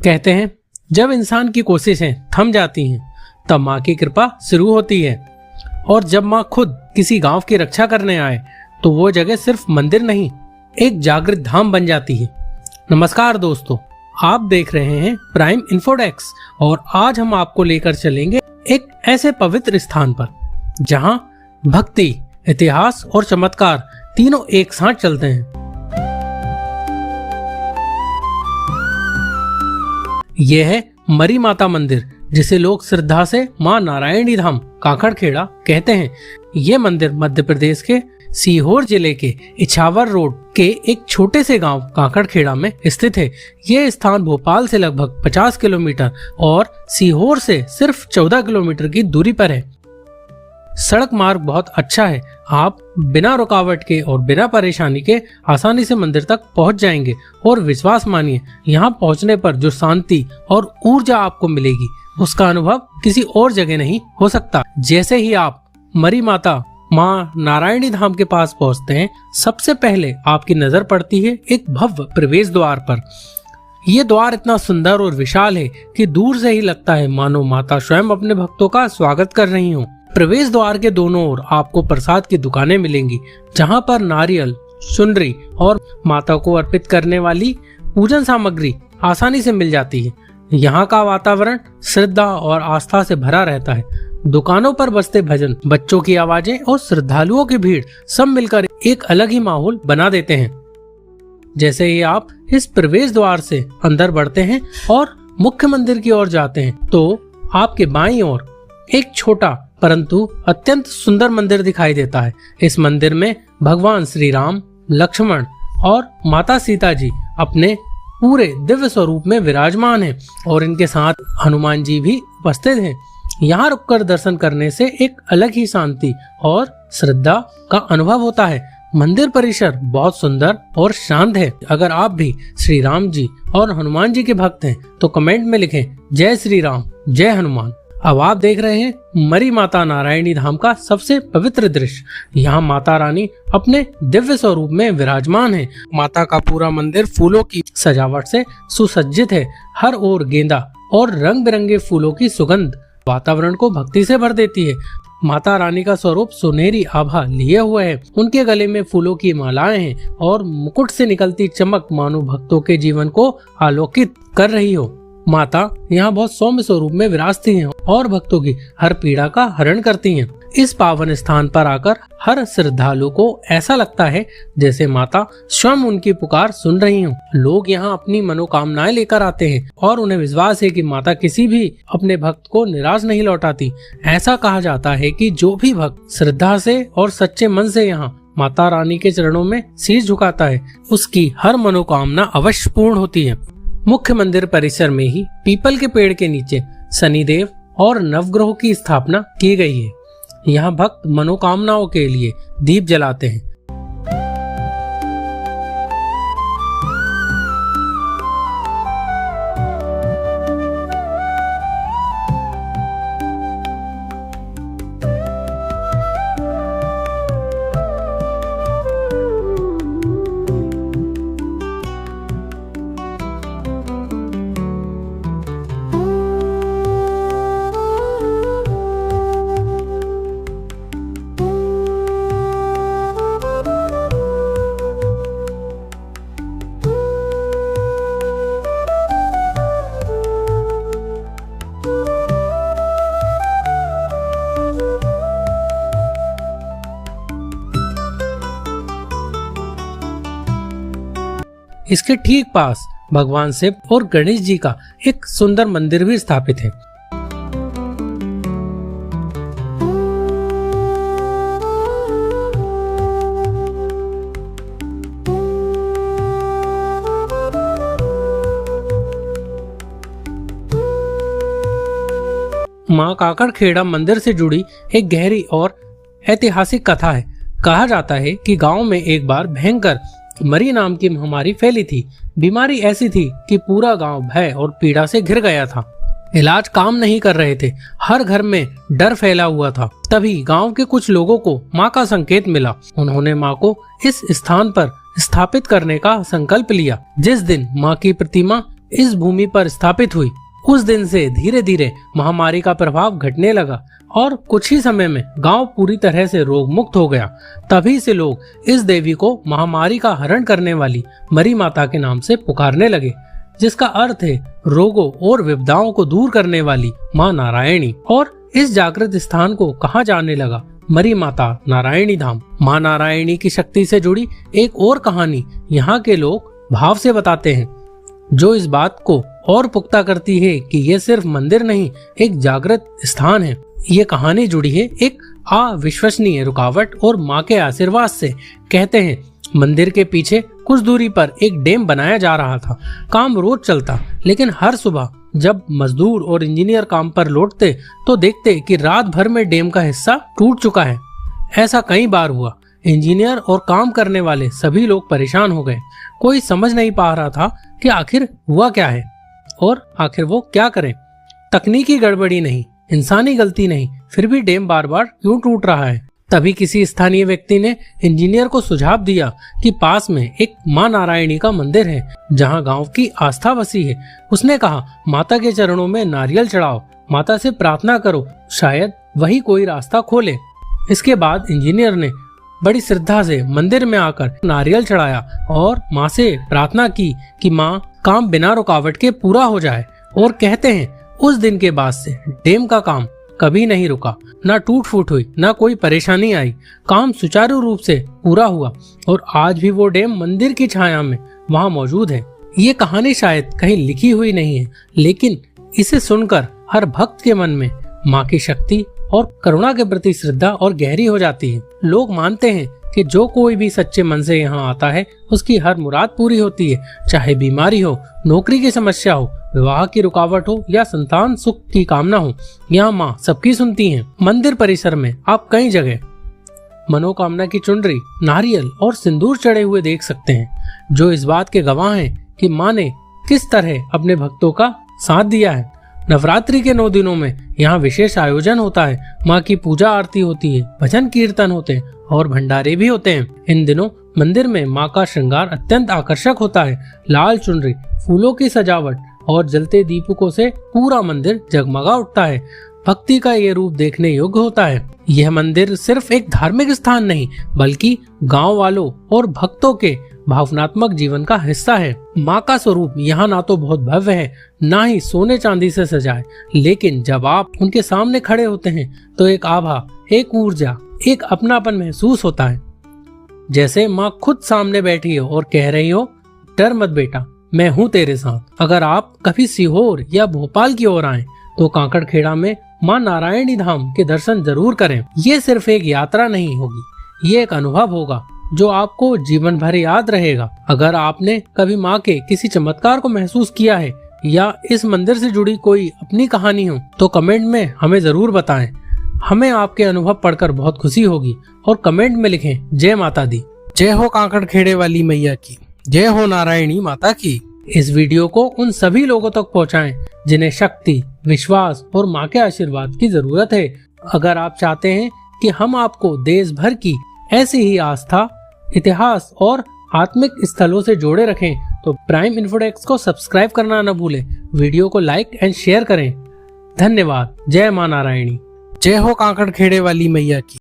कहते हैं जब इंसान की कोशिशें थम जाती हैं तब माँ की कृपा शुरू होती है। और जब माँ खुद किसी गांव की रक्षा करने आए तो वो जगह सिर्फ मंदिर नहीं, एक जागृत धाम बन जाती है। नमस्कार दोस्तों, आप देख रहे हैं प्राइम इन्फोडेक्स और आज हम आपको लेकर चलेंगे एक ऐसे पवित्र स्थान पर जहां भक्ति, इतिहास और चमत्कार तीनों एक साथ चलते हैं। यह है मरी माता मंदिर, जिसे लोग श्रद्धा से मां नारायणी धाम काकड़खेड़ा कहते हैं। ये मंदिर मध्य प्रदेश के सीहोर जिले के इछावर रोड के एक छोटे से गांव काकड़खेड़ा में स्थित है। ये स्थान भोपाल से लगभग 50 किलोमीटर और सीहोर से सिर्फ 14 किलोमीटर की दूरी पर है। सड़क मार्ग बहुत अच्छा है, आप बिना रुकावट के और बिना परेशानी के आसानी से मंदिर तक पहुंच जाएंगे। और विश्वास मानिए, यहाँ पहुंचने पर जो शांति और ऊर्जा आपको मिलेगी उसका अनुभव किसी और जगह नहीं हो सकता। जैसे ही आप मरी माता माँ नारायणी धाम के पास पहुंचते हैं, सबसे पहले आपकी नजर पड़ती है एक भव्य प्रवेश द्वार पर। ये द्वार इतना सुंदर और विशाल है कि दूर से ही लगता है मानो माता स्वयं अपने भक्तों का स्वागत कर रही हो। प्रवेश द्वार के दोनों ओर आपको प्रसाद की दुकानें मिलेंगी, जहां पर नारियल, चुनरी और माता को अर्पित करने वाली पूजन सामग्री आसानी से मिल जाती है। यहाँ का वातावरण श्रद्धा और आस्था से भरा रहता है। दुकानों पर बजते भजन, बच्चों की आवाजें और श्रद्धालुओं की भीड़ सब मिलकर एक अलग ही माहौल बना देते हैं। जैसे ही आप इस प्रवेश द्वार से अंदर बढ़ते हैं और मुख्य मंदिर की ओर जाते हैं तो आपके बाईं ओर एक छोटा परंतु अत्यंत सुंदर मंदिर दिखाई देता है। इस मंदिर में भगवान श्री राम, लक्ष्मण और माता सीता जी अपने पूरे दिव्य स्वरूप में विराजमान हैं और इनके साथ हनुमान जी भी उपस्थित हैं। यहाँ रुककर दर्शन करने से एक अलग ही शांति और श्रद्धा का अनुभव होता है। मंदिर परिसर बहुत सुंदर और शांत है। अगर आप भी श्री राम जी और हनुमान जी के भक्त हैं तो कमेंट में लिखें जय श्री राम, जय हनुमान। अब आप देख रहे हैं मरी माता नारायणी धाम का सबसे पवित्र दृश्य। यहाँ माता रानी अपने दिव्य स्वरूप में विराजमान है। माता का पूरा मंदिर फूलों की सजावट से सुसज्जित है। हर ओर गेंदा और रंग बिरंगे फूलों की सुगंध वातावरण को भक्ति से भर देती है। माता रानी का स्वरूप सुनहरी आभा लिए हुए है। उनके गले में फूलों की मालाएं हैं और मुकुट से निकलती चमक मानो भक्तों के जीवन को आलोकित कर रही हो। माता यहाँ बहुत सौम्य स्वरूप में विराजती हैं और भक्तों की हर पीड़ा का हरण करती हैं। इस पावन स्थान पर आकर हर श्रद्धालु को ऐसा लगता है जैसे माता स्वयं उनकी पुकार सुन रही हो। लोग यहाँ अपनी मनोकामनाएं लेकर आते हैं और उन्हें विश्वास है कि माता किसी भी अपने भक्त को निराश नहीं लौटाती। ऐसा कहा जाता है कि जो भी भक्त श्रद्धा से और सच्चे मन से यहाँ माता रानी के चरणों में शीश झुकाता है, उसकी हर मनोकामना अवश्य पूर्ण होती है। मुख्य मंदिर परिसर में ही पीपल के पेड़ के नीचे शनिदेव और नवग्रहों की स्थापना की गई है। यहाँ भक्त मनोकामनाओं के लिए दीप जलाते हैं। इसके ठीक पास भगवान शिव और गणेश जी का एक सुंदर मंदिर भी स्थापित है। मां काकड़खेड़ा मंदिर से जुड़ी एक गहरी और ऐतिहासिक कथा है। कहा जाता है कि गांव में एक बार भयंकर मरी नाम की महामारी फैली थी। बीमारी ऐसी थी कि पूरा गांव भय और पीड़ा से घिर गया था। इलाज काम नहीं कर रहे थे, हर घर में डर फैला हुआ था। तभी गांव के कुछ लोगों को मां का संकेत मिला। उन्होंने मां को इस स्थान पर स्थापित करने का संकल्प लिया। जिस दिन मां की प्रतिमा इस भूमि पर स्थापित हुई, उस दिन से धीरे धीरे महामारी का प्रभाव घटने लगा और कुछ ही समय में गांव पूरी तरह से रोग मुक्त हो गया। तभी से लोग इस देवी को महामारी का हरण करने वाली मरी माता के नाम से पुकारने लगे, जिसका अर्थ है रोगों और विपदाओं को दूर करने वाली माँ नारायणी। और इस जागृत स्थान को कहा जाने लगा मरी माता नारायणी धाम। माँ नारायणी की शक्ति से जुड़ी एक और कहानी यहाँ के लोग भाव से बताते हैं, जो इस बात को और पुख्ता करती है कि यह सिर्फ मंदिर नहीं, एक जागृत स्थान है। ये कहानी जुड़ी है एक अविश्वसनीय रुकावट और माँ के आशीर्वाद से। कहते हैं मंदिर के पीछे कुछ दूरी पर एक डैम बनाया जा रहा था। काम रोज चलता, लेकिन हर सुबह जब मजदूर और इंजीनियर काम पर लौटते तो देखते कि रात भर में डैम का हिस्सा टूट चुका है। ऐसा कई बार हुआ। इंजीनियर और काम करने वाले सभी लोग परेशान हो गए। कोई समझ नहीं पा रहा था कि आखिर हुआ क्या है और आखिर वो क्या करें। तकनीकी गड़बड़ी नहीं, इंसानी गलती नहीं, फिर भी डैम बार बार क्यों टूट रहा है। तभी किसी स्थानीय व्यक्ति ने इंजीनियर को सुझाव दिया कि पास में एक माँ नारायणी का मंदिर है, जहाँ गांव की आस्था बसी है। उसने कहा, माता के चरणों में नारियल चढ़ाओ, माता से प्रार्थना करो, शायद वही कोई रास्ता खोले। इसके बाद इंजीनियर ने बड़ी श्रद्धा से मंदिर में आकर नारियल चढ़ाया और माँ से प्रार्थना की कि माँ काम बिना रुकावट के पूरा हो जाए। और कहते हैं उस दिन के बाद से डैम का काम कभी नहीं रुका, ना टूट फूट हुई, ना कोई परेशानी आई। काम सुचारू रूप से पूरा हुआ और आज भी वो डैम मंदिर की छाया में वहाँ मौजूद है। ये कहानी शायद कहीं लिखी हुई नहीं है, लेकिन इसे सुनकर हर भक्त के मन में माँ की शक्ति और करुणा के प्रति श्रद्धा और गहरी हो जाती है। लोग मानते हैं कि जो कोई भी सच्चे मन से यहाँ आता है उसकी हर मुराद पूरी होती है, चाहे बीमारी हो, नौकरी की समस्या हो, विवाह की रुकावट हो या संतान सुख की कामना हो। यहाँ माँ सबकी सुनती हैं। मंदिर परिसर में आप कई जगह मनोकामना की चुनरी, नारियल और सिंदूर चढ़े हुए देख सकते हैं, जो इस बात के गवाह हैं कि माँ ने किस तरह अपने भक्तों का साथ दिया है। नवरात्रि के 9 दिनों में यहाँ विशेष आयोजन होता है। माँ की पूजा आरती होती है, भजन कीर्तन होते हैं और भंडारे भी होते हैं। इन दिनों मंदिर में माँ का श्रृंगार अत्यंत आकर्षक होता है। लाल चुनरी, फूलों की सजावट और जलते दीपकों से पूरा मंदिर जगमगा उठता है। भक्ति का ये रूप देखने योग्य होता है। यह मंदिर सिर्फ एक धार्मिक स्थान नहीं, बल्कि गांव वालों और भक्तों के भावनात्मक जीवन का हिस्सा है। माँ का स्वरूप यहाँ ना तो बहुत भव्य है, ना ही सोने चांदी से सजा है, लेकिन जब आप उनके सामने खड़े होते हैं तो एक आभा, एक ऊर्जा, एक अपनापन महसूस होता है, जैसे माँ खुद सामने बैठी हो और कह रही हो, डर मत बेटा, मैं हूँ तेरे साथ। अगर आप कभी सीहोर या भोपाल की ओर आएं, तो काकड़खेड़ा में माँ नारायणी धाम के दर्शन जरूर करें। ये सिर्फ एक यात्रा नहीं होगी, ये एक अनुभव होगा जो आपको जीवन भर याद रहेगा। अगर आपने कभी माँ के किसी चमत्कार को महसूस किया है या इस मंदिर से जुड़ी कोई अपनी कहानी हो, तो कमेंट में हमें जरूर बताएं। हमें आपके अनुभव पढ़कर बहुत खुशी होगी। और कमेंट में लिखें, जय माता दी, जय हो काकड़खेड़े वाली मैया की, जय हो नारायणी माता की। इस वीडियो को उन सभी लोगों तक पहुंचाएं जिन्हें शक्ति, विश्वास और माँ के आशीर्वाद की जरूरत है। अगर आप चाहते हैं कि हम आपको देश भर की ऐसी ही आस्था, इतिहास और आत्मिक स्थलों से जोड़े रखें, तो प्राइम इन्फोडेस्क को सब्सक्राइब करना न भूलें। वीडियो को लाइक एंड शेयर करें। धन्यवाद। जय माँ नारायणी, जय हो काकड़खेड़े वाली मैया की।